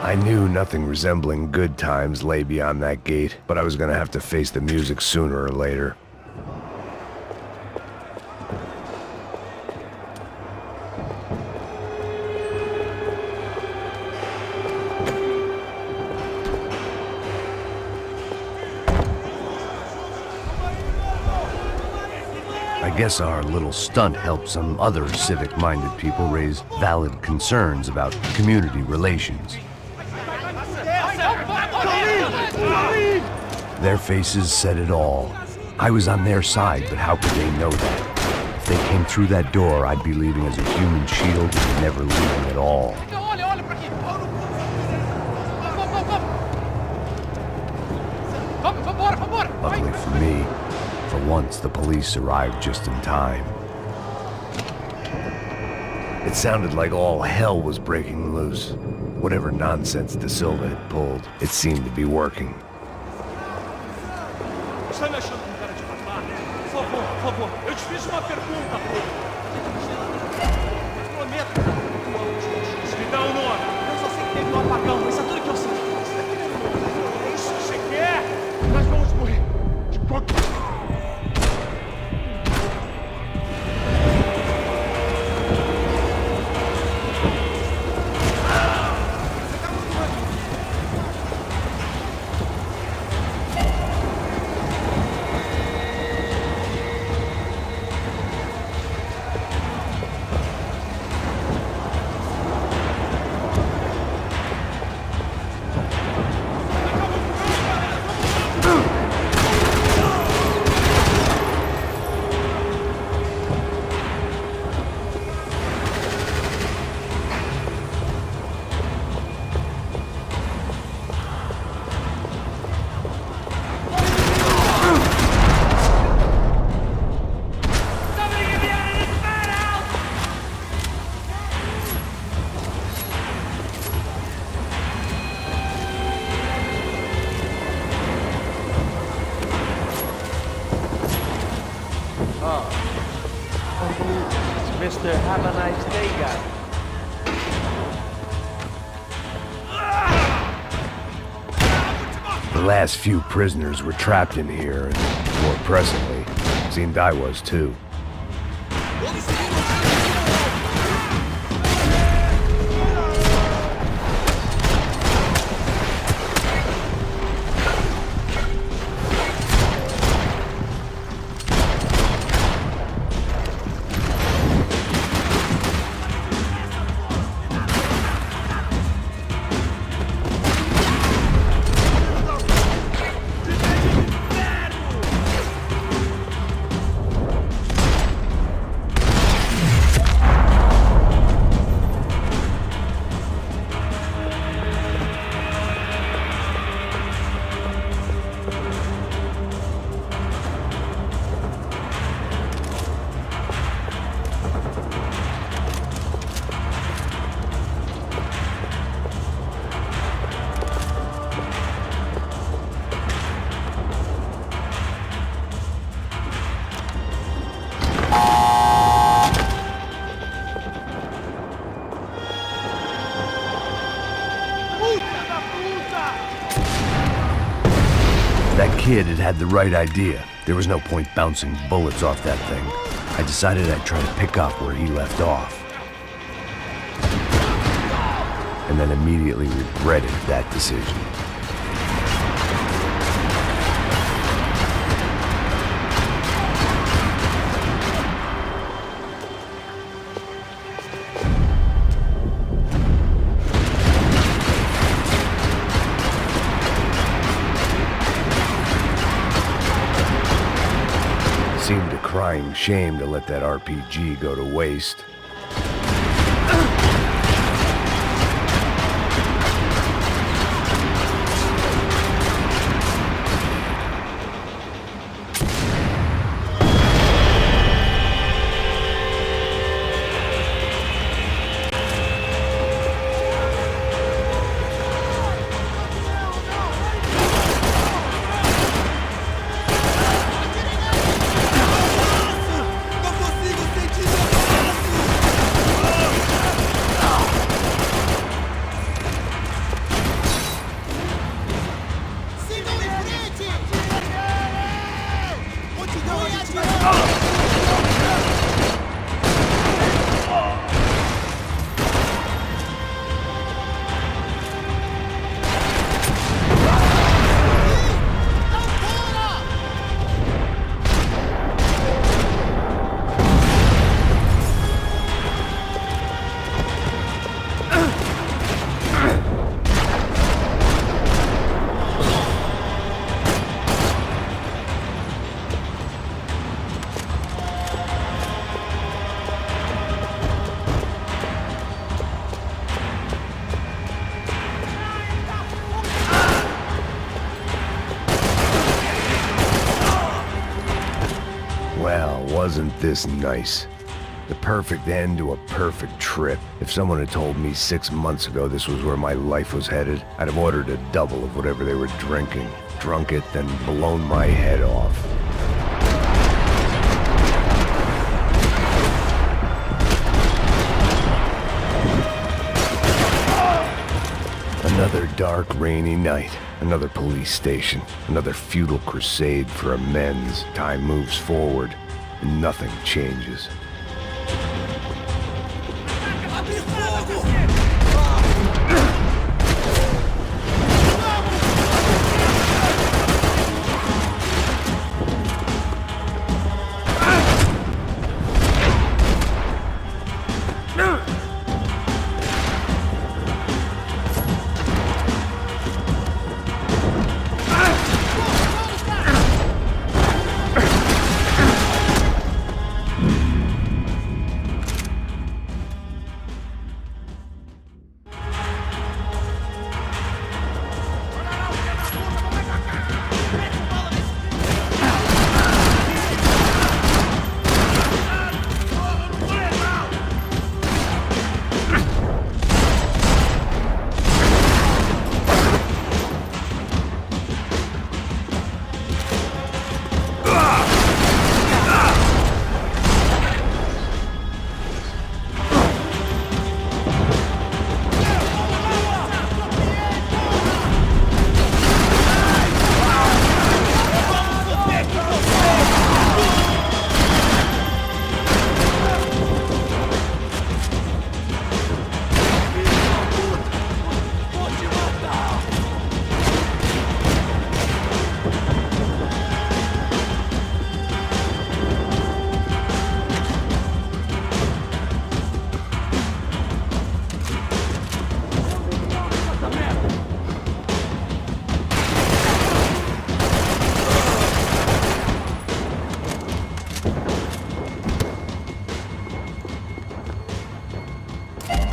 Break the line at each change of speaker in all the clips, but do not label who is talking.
I knew nothing resembling good times lay beyond that gate, but I was gonna have to face the music sooner or later. I guess our little stunt helped some other civic-minded people raise valid concerns about community relations. Their faces said it all. I was on their side, but how could they know that? If they came through that door, I'd be leaving as a human shield and never leaving at all. Luckily for me, for once the police arrived just in time. It sounded like all hell was breaking loose. Whatever nonsense De Silva had pulled, it seemed to be working.
Está me achando com cara de barbado? Por favor, eu te fiz uma pergunta, pô. Prometo que tu é o último juiz. Me dá o nome. Eu só sei que teve um apagão, mas é tudo que eu sei. É isso que você quer? Nós vamos morrer. De qualquer...
Mr. Have a nice day, guy.
The last few prisoners were trapped in here, and more pressingly, seemed I was too. That kid had the right idea. There was no point bouncing bullets off that thing. I decided I'd try to pick up where he left off. And then immediately regretted that decision. Seemed a crying shame to let that RPG go to waste. Well, wasn't this nice? The perfect end to a perfect trip. If someone had told me 6 months ago this was where my life was headed, I'd have ordered a double of whatever they were drinking, drunk it, then blown my head off. Another dark, rainy night. Another police station. Another futile crusade for amends. Time moves forward, and nothing changes.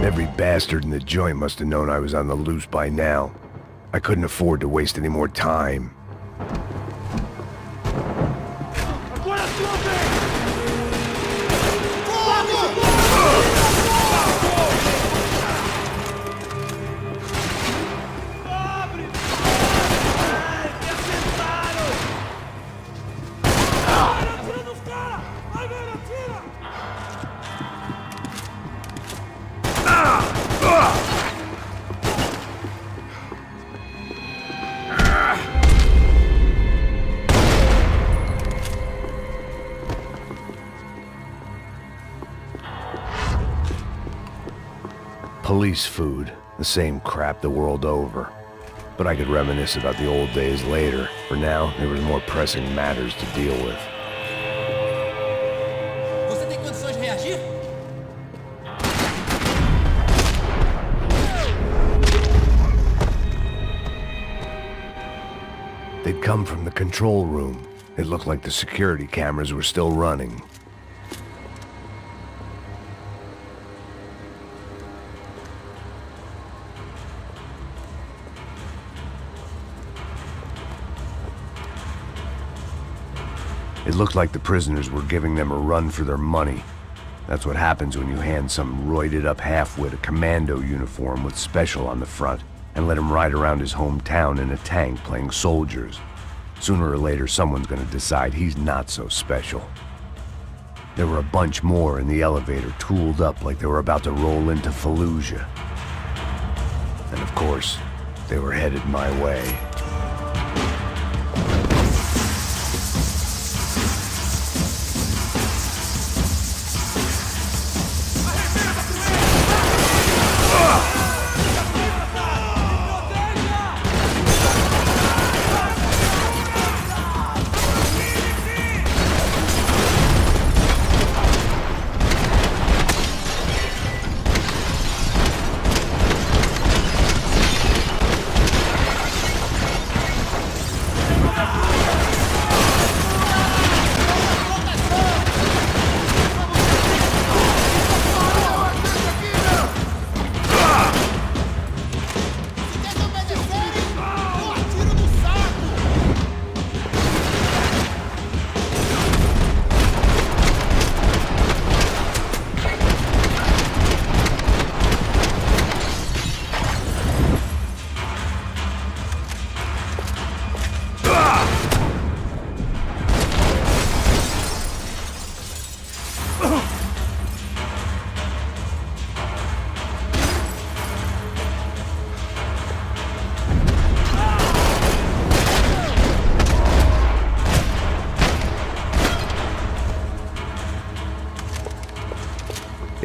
Every bastard in the joint must have known I was on the loose by now. I couldn't afford to waste any more time. Police food, the same crap the world over. But I could reminisce about the old days later. For now, there was more pressing matters to deal with.
Você tem condições de reagir?
They'd come from the control room. It looked like the security cameras were still running. It looked like the prisoners were giving them a run for their money. That's what happens when you hand some roided-up halfwit a commando uniform with special on the front and let him ride around his hometown in a tank playing soldiers. Sooner or later, someone's gonna decide he's not so special. There were a bunch more in the elevator, tooled up like they were about to roll into Fallujah. And of course, they were headed my way.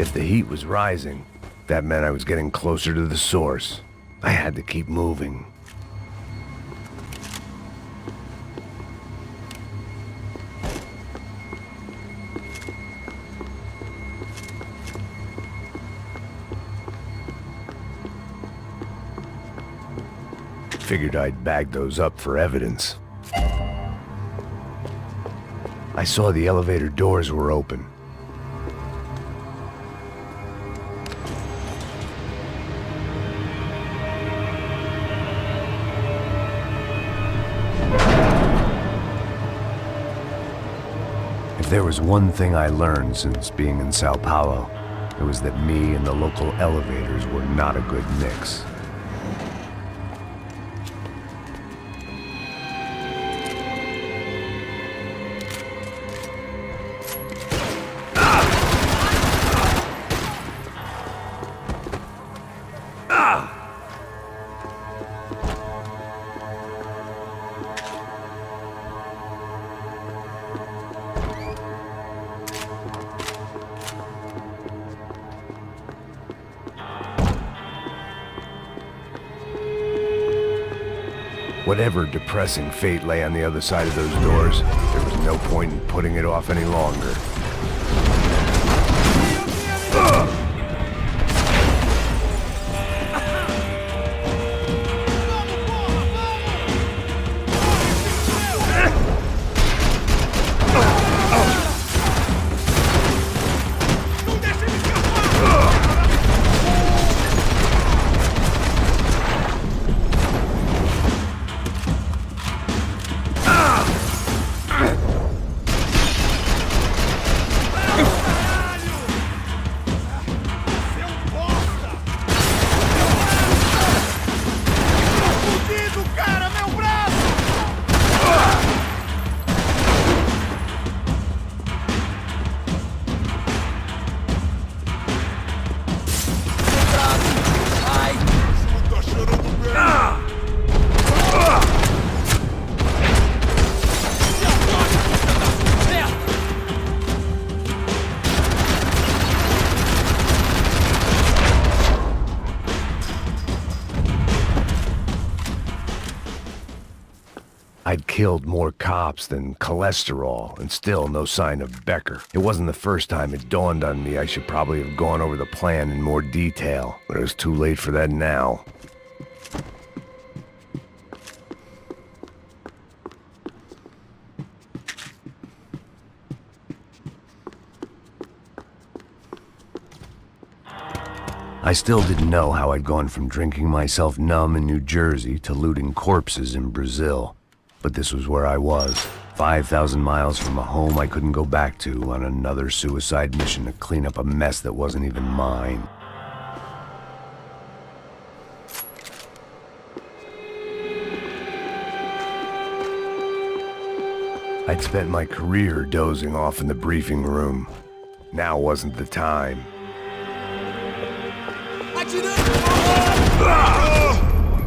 If the heat was rising, that meant I was getting closer to the source. I had to keep moving. Figured I'd bag those up for evidence. I saw the elevator doors were open. If there was one thing I learned since being in Sao Paulo, it was that me and the local elevators were not a good mix. Whatever depressing fate lay on the other side of those doors, there was no point in putting it off any longer. I'd killed more cops than cholesterol, and still no sign of Becker. It wasn't the first time it dawned on me I should probably have gone over the plan in more detail, but it was too late for that now. I still didn't know how I'd gone from drinking myself numb in New Jersey to looting corpses in Brazil. But this was where I was, 5,000 miles from a home I couldn't go back to, on another suicide mission to clean up a mess that wasn't even mine. I'd spent my career dozing off in the briefing room. Now wasn't the time.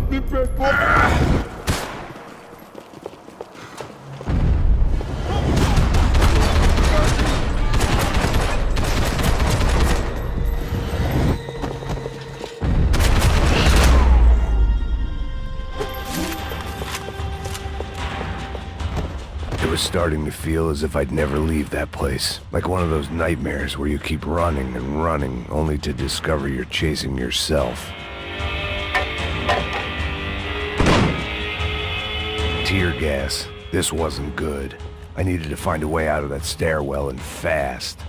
Me pegou!
It was starting to feel as if I'd never leave that place. Like one of those nightmares where you keep running and running, only to discover you're chasing yourself. Tear gas. This wasn't good. I needed to find a way out of that stairwell, and fast.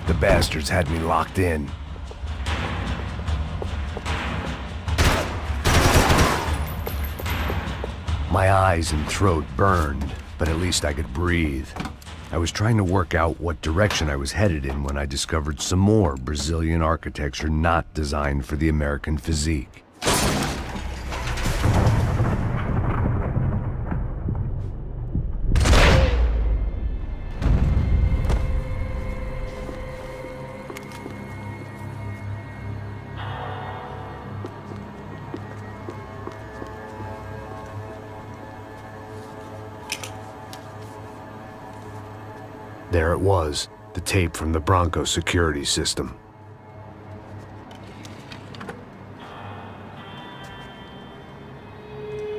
The bastards had me locked in. My eyes and throat burned, but at least I could breathe. I was trying to work out what direction I was headed in when I discovered some more Brazilian architecture not designed for the American physique. There it was, the tape from the Bronco security system.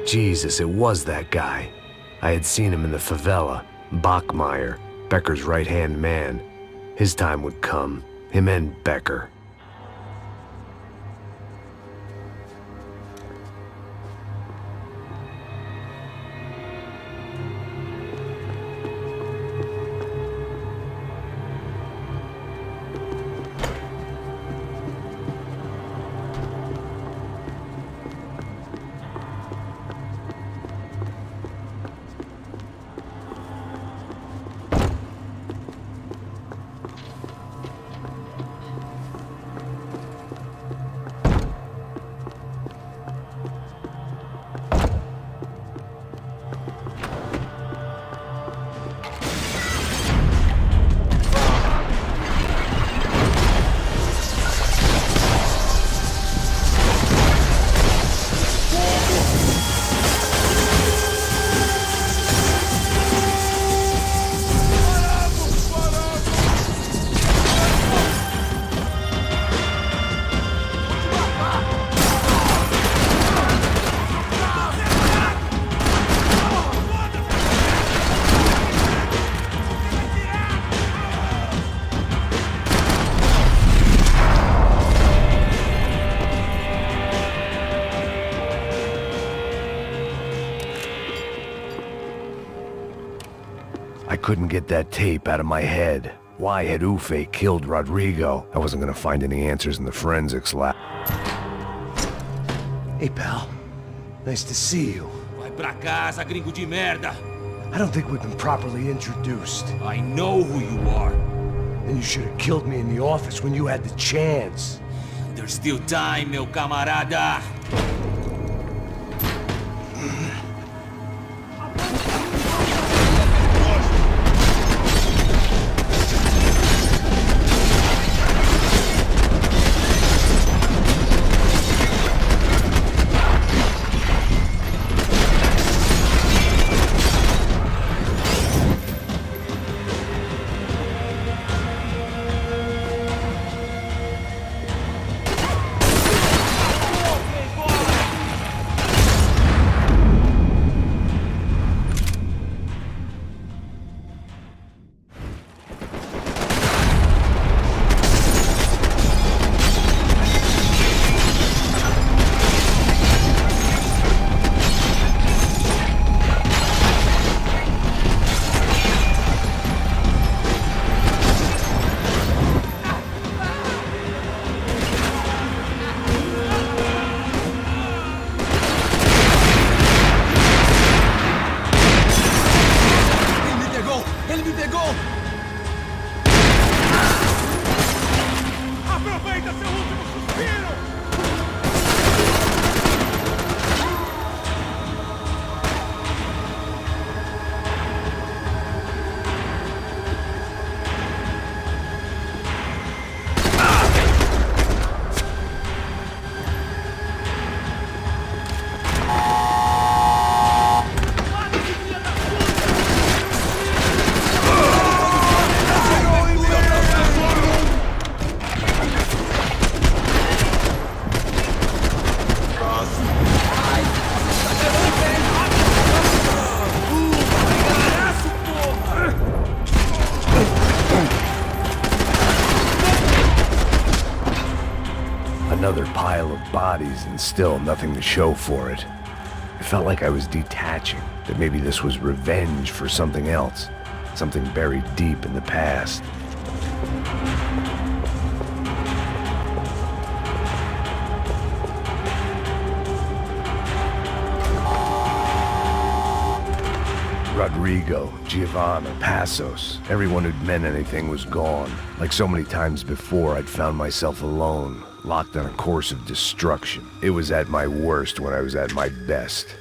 Jesus, it was that guy. I had seen him in the favela, Bachmeyer, Becker's right-hand man. His time would come, him and Becker. I couldn't get that tape out of my head. Why had Ufe killed Rodrigo? I wasn't gonna find any answers in the forensics lab.
Hey, pal. Nice to see you.
Vai pra casa, gringo de merda.
I don't think we've been properly introduced.
I know who you are.
And you should have killed me in the office when you had the chance.
There's still time, meu camarada.
Aproveita seu último suspiro!
Another pile of bodies and still nothing to show for it. It felt like I was detaching, that maybe this was revenge for something else, something buried deep in the past. Rodrigo, Giovanna, Passos, everyone who'd meant anything was gone. Like so many times before, I'd found myself alone, locked on a course of destruction. It was at my worst when I was at my best.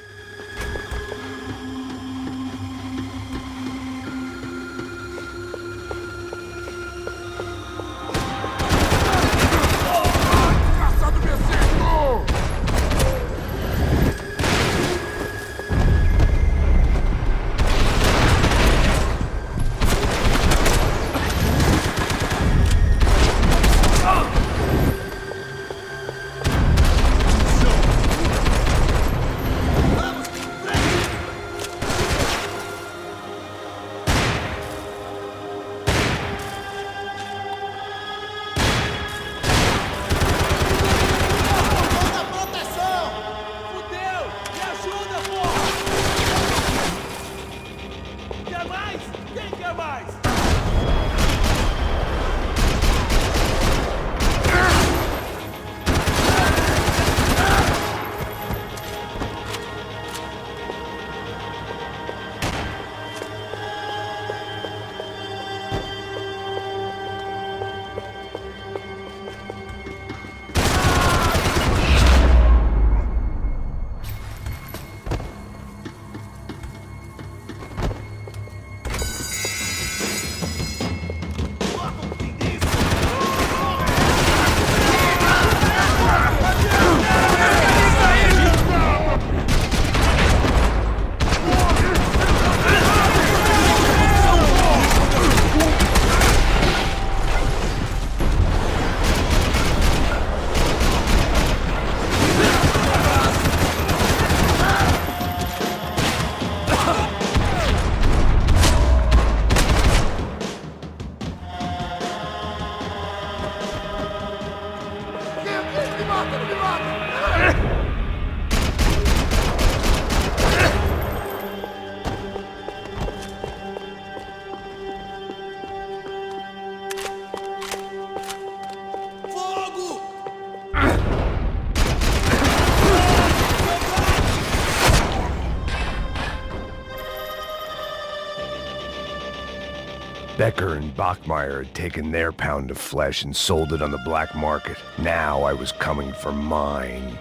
Becker and Bachmeyer had taken their pound of flesh and sold it on the black market. Now I was coming for mine.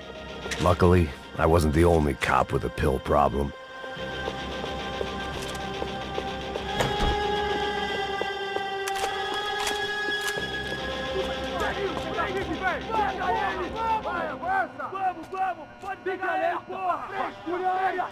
Luckily, I wasn't the only cop with a pill problem.
Vamos, pode pegar ele, porra! Frescura!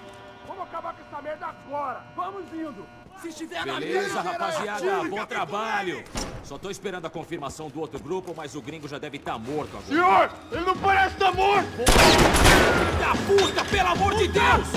Vamos acabar com essa merda agora! Vamos indo! Se estiver na
Beleza, rapaziada, bom trabalho. Só tô esperando a confirmação do outro grupo, mas o gringo já deve estar morto agora.
Senhor, ele não parece estar morto!
Filho da puta, pelo amor de Deus!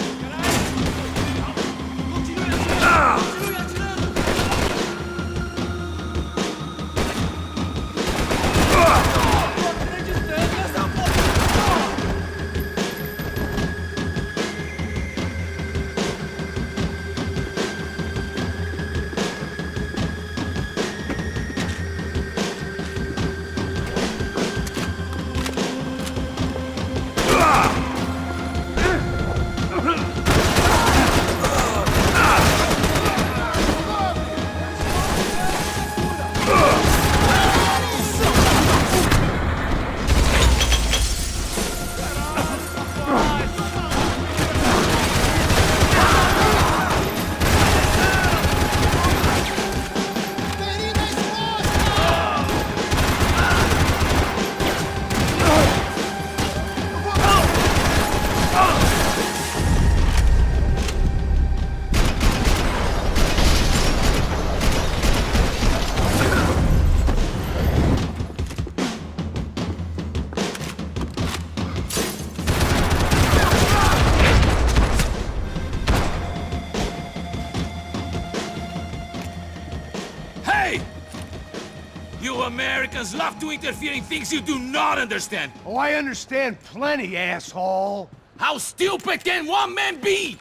You Americans love to interfere in things you do not understand.
Oh, I understand plenty, asshole.
How stupid can one man be?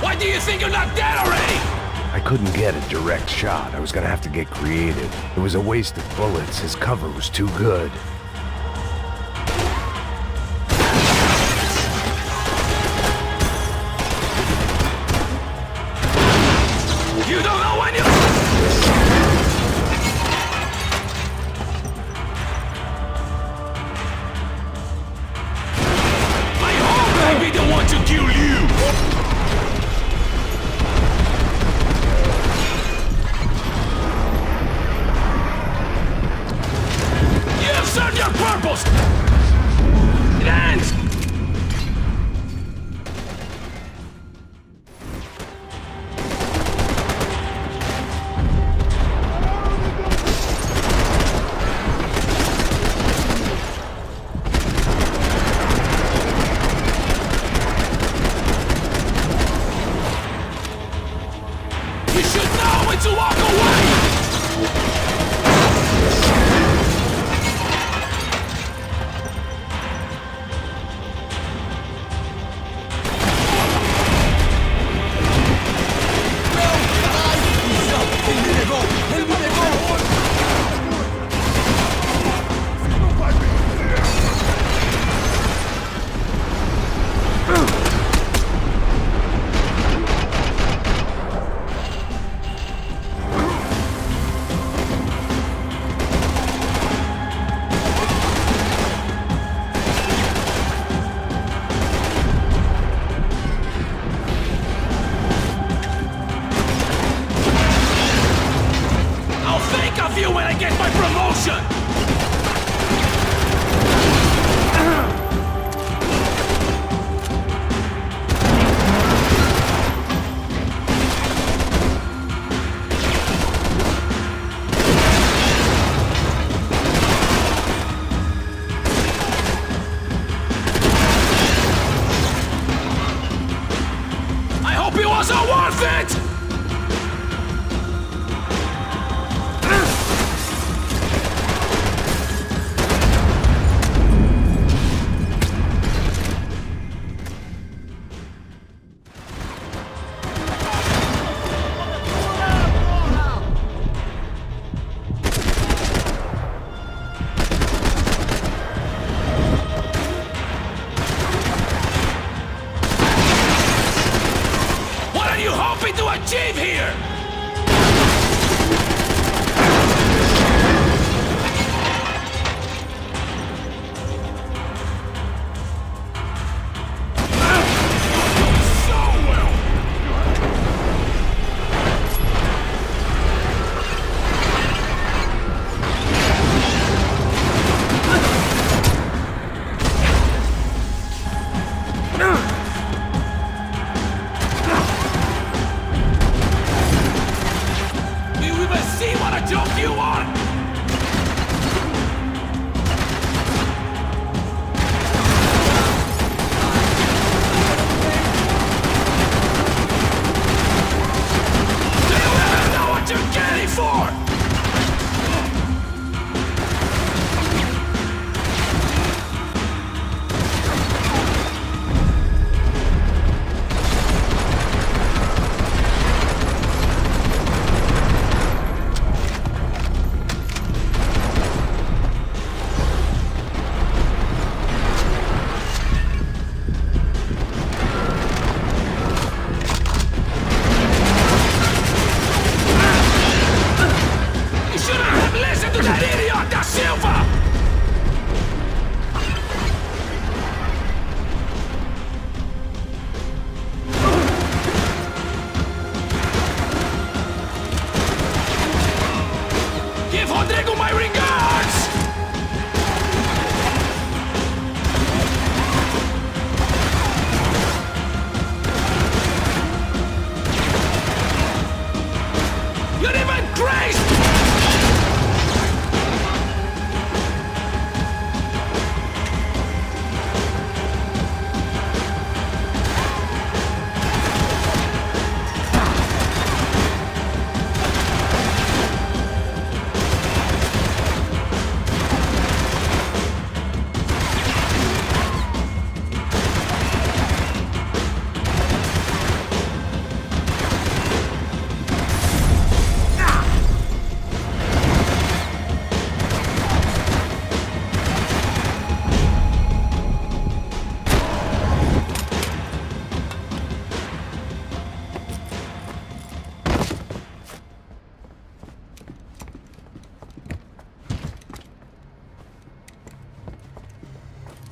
Why do you think you're not dead already?
I couldn't get a direct shot. I was gonna have to get creative. It was a waste of bullets. His cover was too good.
You don't know when you... I hope I'll be the one to kill you! You have served your purpose! It ends!
to walk away! When I get my promotion! I hope it wasn't worth it! To achieve here!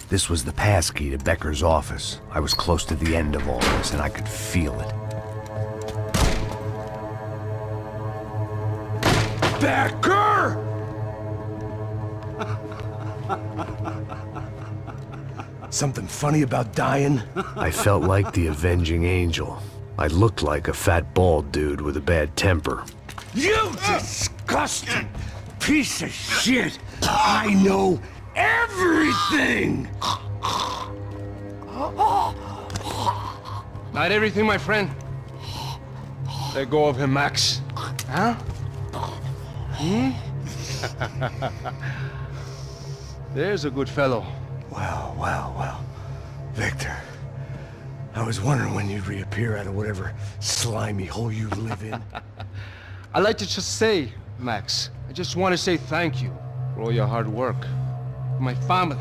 This was the passkey to Becker's office. I was close to the end of all this, and I could feel it.
Becker! Something funny about dying?
I felt like the avenging angel. I looked like a fat bald dude with a bad temper.
You disgusting piece of shit! I know everything!
Not everything, my friend. Let go of him, Max.
Huh? There's a good fellow. Well. Victor, I was wondering when you'd reappear out of whatever slimy hole you live in. I'd like to just say, Max, I just want to say thank you for all your hard work, for my family,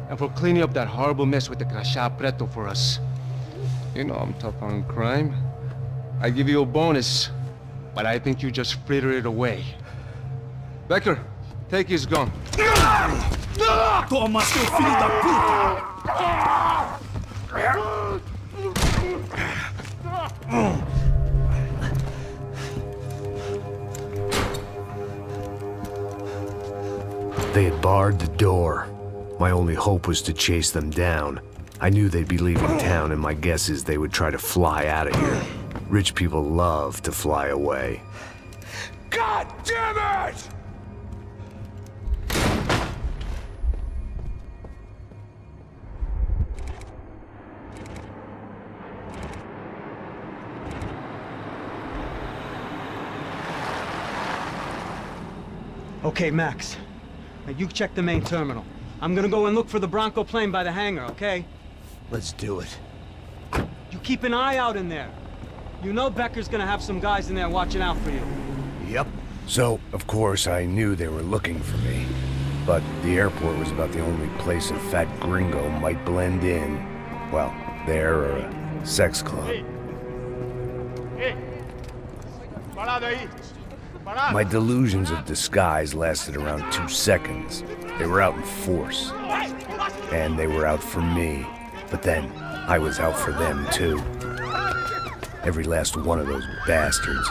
and for cleaning up that horrible mess with the Crachá Preto for us. You know I'm tough on crime. I give you a bonus, but I think you just frittered it away. Becker, take his gun.
Toma, seu filho da puta!
They had barred the door. My only hope was to chase them down. I knew they'd be leaving town, and my guess is they would try to fly out of here. Rich people love to fly away.
God damn it!
Okay, Max. Now you check the main terminal. I'm gonna go and look for the Bronco plane by the hangar, okay?
Let's do it.
You keep an eye out in there. You know Becker's gonna have some guys in there watching out for you.
Yep.
So, of course, I knew they were looking for me. But the airport was about the only place a fat gringo might blend in. Well, there or a sex club.
Ei! Parado aí! Parado!
My delusions of disguise lasted around 2 seconds. They were out in force. And they were out for me. But then, I was out for them too. Every last one of those bastards.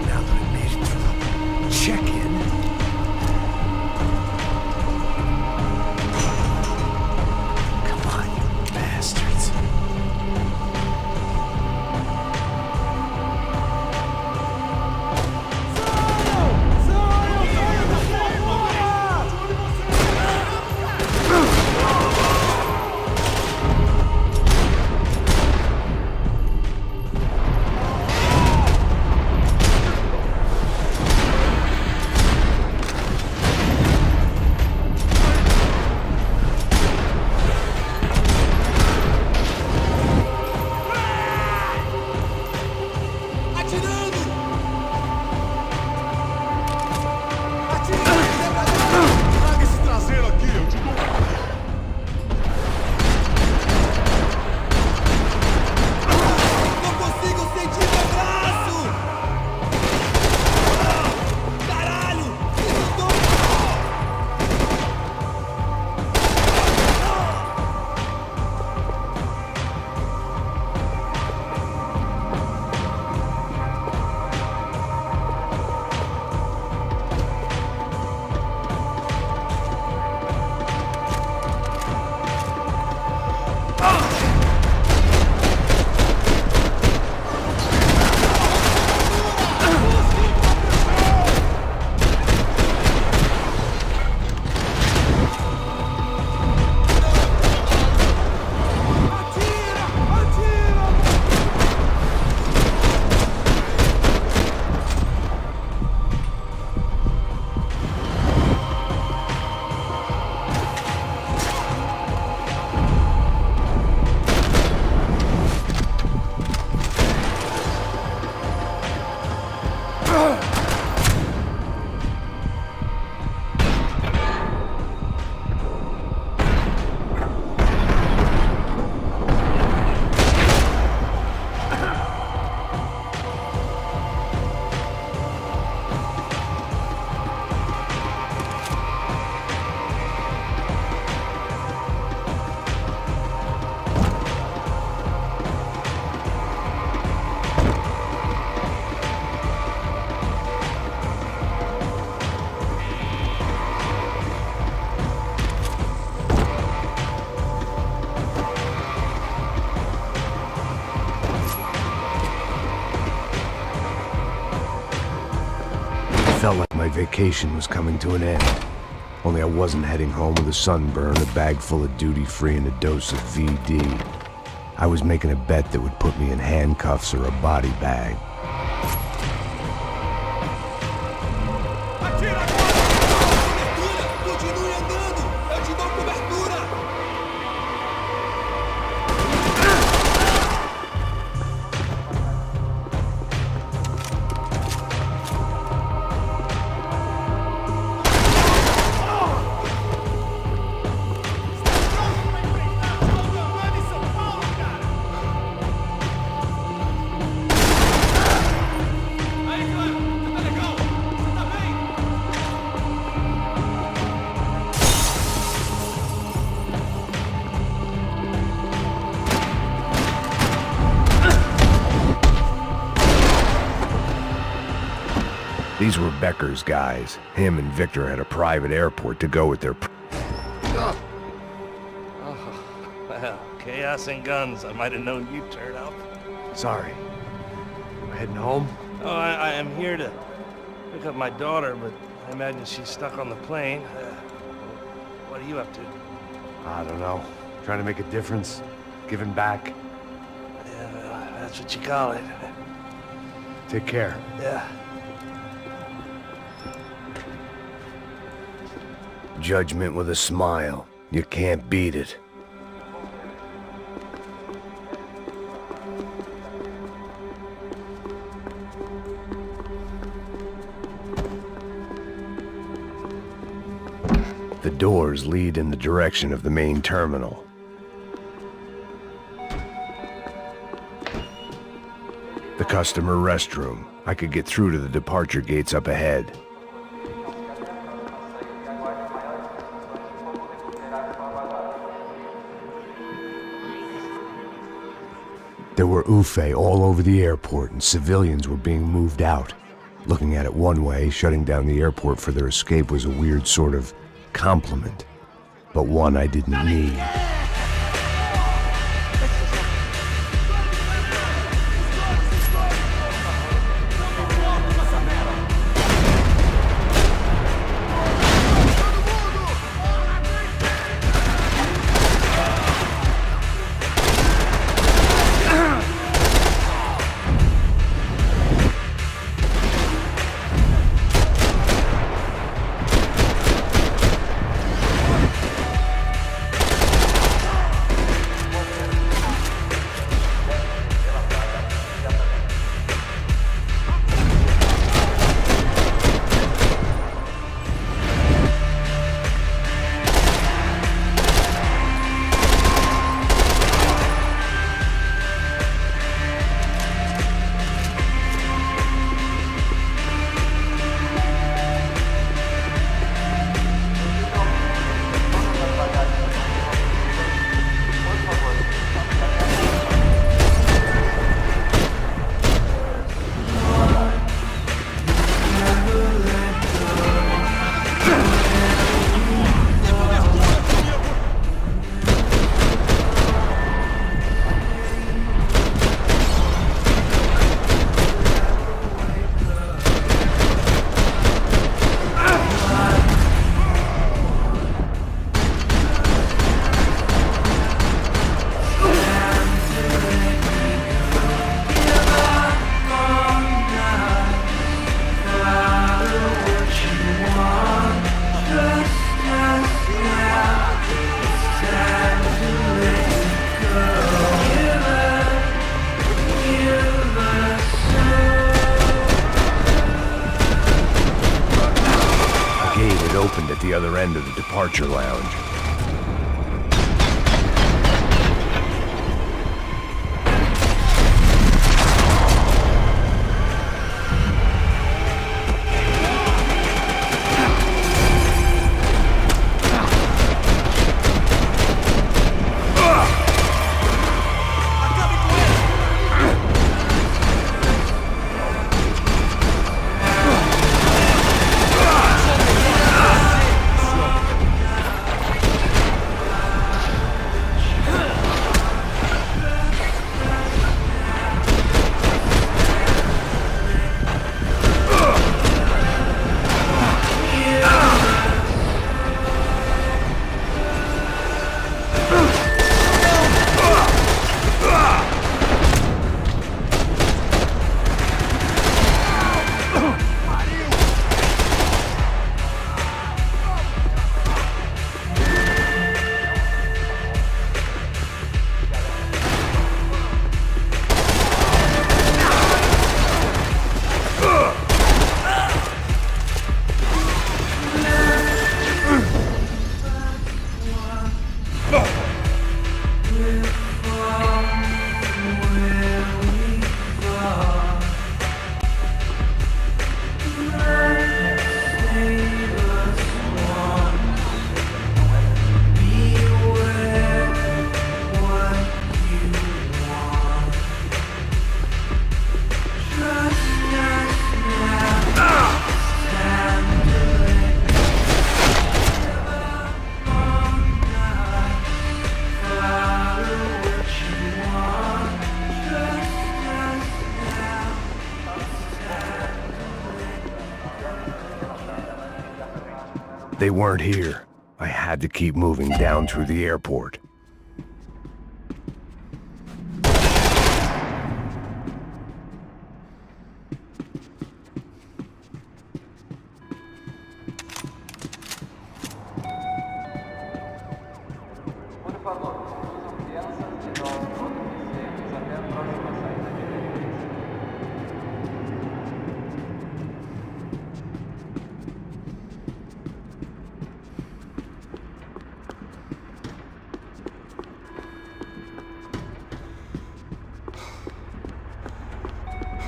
Now that I made it through the check-in. Come on, you bastards.
Traga esse traseiro aqui, eu te dou
Não consigo sentir meu braço! Caralho! Eu tô...
Felt like my vacation was coming to an end. Only I wasn't heading home with a sunburn, a bag full of duty-free, and a dose of VD. I was making a bet that would put me in handcuffs or a body bag.
Atira agora!
Continue andando! Eu te dou cobertura!
These were Becker's guys. Him and Victor had a private airport to go with their...
Well, chaos and guns. I might have known you'd turn up.
Sorry. I'm heading home?
Oh, I am here to pick up my daughter, but I imagine she's stuck on the plane. What are you up to?
I don't know. Trying to make a difference. Giving back.
Yeah, well, that's what you call it.
Take care.
Yeah.
Judgment with a smile. You can't beat it. The doors lead in the direction of the main terminal. The customer restroom. I could get through to the departure gates up ahead. There were UFE all over the airport, and civilians were being moved out. Looking at it one way, shutting down the airport for their escape was a weird sort of compliment, but one I didn't need. Opened at the other end of the departure lounge. They weren't here. I had to keep moving down through the airport.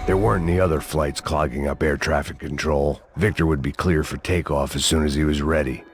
There weren't any other flights clogging up air traffic control. Victor would be clear for takeoff as soon as he was ready.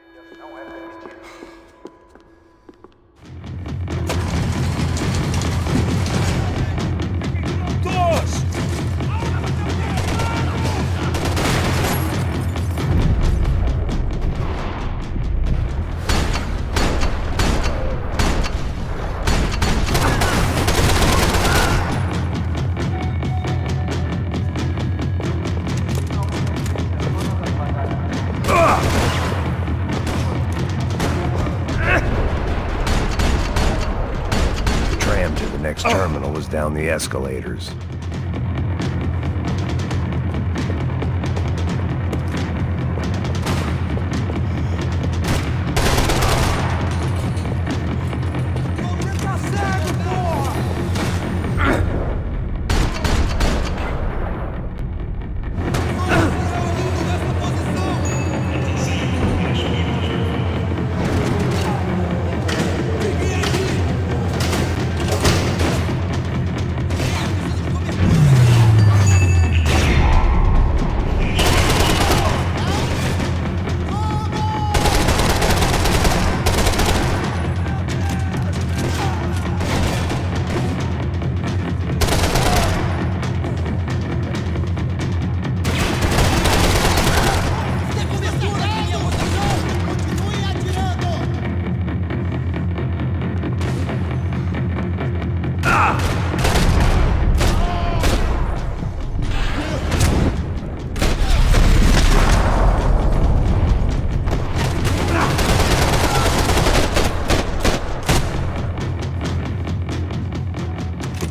Next terminal was down the escalators.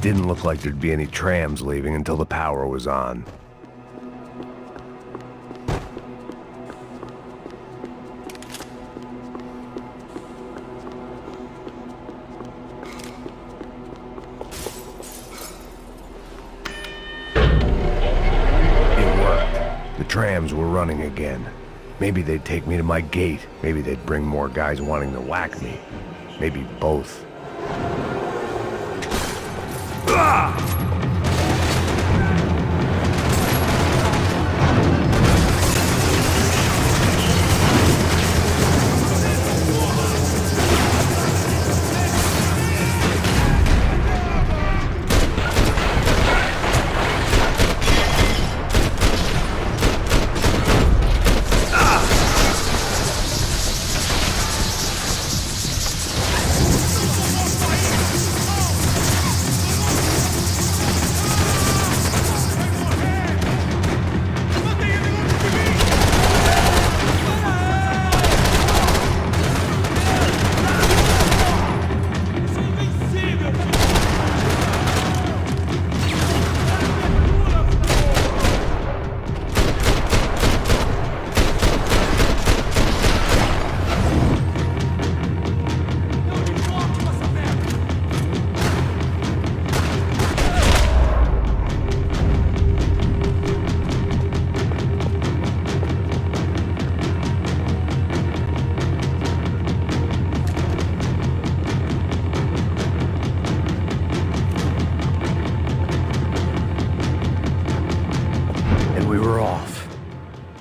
Didn't look like there'd be any trams leaving until the power was on. It worked. The trams were running again. Maybe they'd take me to my gate. Maybe they'd bring more guys wanting to whack me. Maybe both.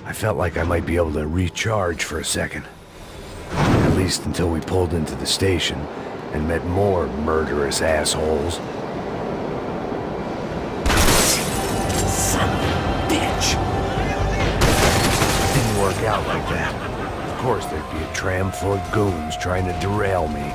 I felt like I might be able to recharge for a second. At least until we pulled into the station and met more murderous assholes. Son of a bitch! Didn't work out like that. Of course there'd be a tram full of goons trying to derail me.